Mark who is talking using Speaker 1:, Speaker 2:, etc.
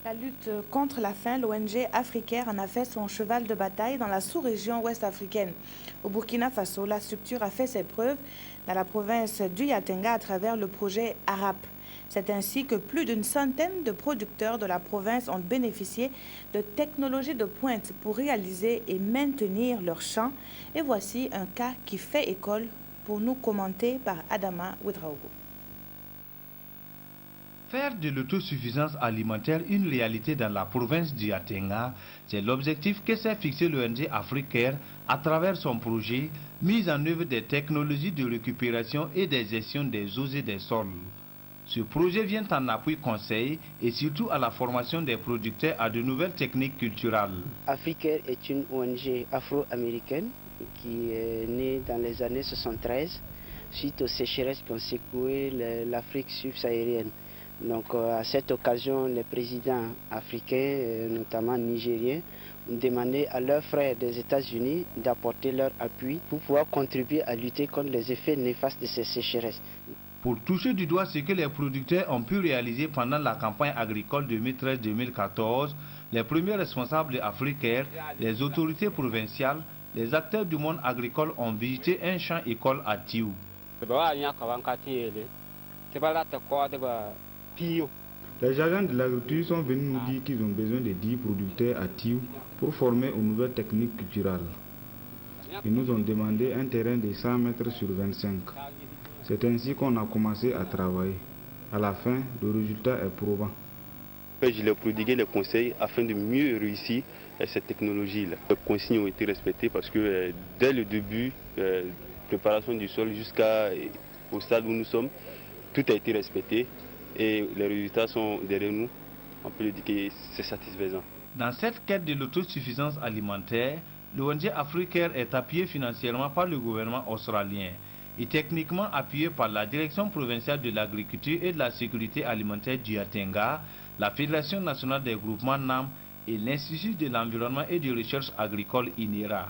Speaker 1: La lutte contre la faim, l'ONG Africaire en a fait son cheval de bataille dans la sous-région ouest africaine. Au Burkina Faso, la structure a fait ses preuves dans la province du Yatenga à travers le projet ARAP. C'est ainsi que plus d'une centaine de producteurs de la province ont bénéficié de technologies de pointe pour réaliser et maintenir leurs champs. Et voici un cas qui fait école pour nous commenter par Adama Ouedraogo.
Speaker 2: Faire de l'autosuffisance alimentaire une réalité dans la province du Yatenga, c'est l'objectif que s'est fixé l'ONG Africaire à travers son projet mise en œuvre des technologies de récupération et de gestion des eaux et des sols. Ce projet vient en appui conseil et surtout à la formation des producteurs à de nouvelles techniques culturelles.
Speaker 3: Africaire est une ONG afro-américaine qui est née dans les années 73 suite aux sécheresses qui ont secoué l'Afrique subsaharienne. Donc à cette occasion, les présidents africains, notamment nigériens, ont demandé à leurs frères des États-Unis d'apporter leur appui pour pouvoir contribuer à lutter contre les effets néfastes de ces sécheresses.
Speaker 2: Pour toucher du doigt ce que les producteurs ont pu réaliser pendant la campagne agricole 2013-2014, les premiers responsables africains, les autorités provinciales, les acteurs du monde agricole ont visité un champ-école à Tiou.
Speaker 4: Les agents de l'agriculture sont venus nous dire qu'ils ont besoin de 10 producteurs à Tiou pour former aux nouvelles techniques culturelles. Ils nous ont demandé un terrain de 100 mètres sur 25. C'est ainsi qu'on a commencé à travailler. À la fin, le résultat est probant.
Speaker 5: Je leur prodigué les conseils afin de mieux réussir cette technologie-là. Les consignes ont été respectées parce que dès le début, préparation du sol jusqu'au stade où nous sommes, tout a été respecté. Et les résultats sont derrière nous, on peut le dire que c'est satisfaisant.
Speaker 2: Dans cette quête de l'autosuffisance alimentaire, l'ONG Africaire est appuyée financièrement par le gouvernement australien et techniquement appuyée par la Direction provinciale de l'agriculture et de la sécurité alimentaire du Yatenga, la Fédération nationale des groupements NAM et l'Institut de l'environnement et de recherche agricole INERA.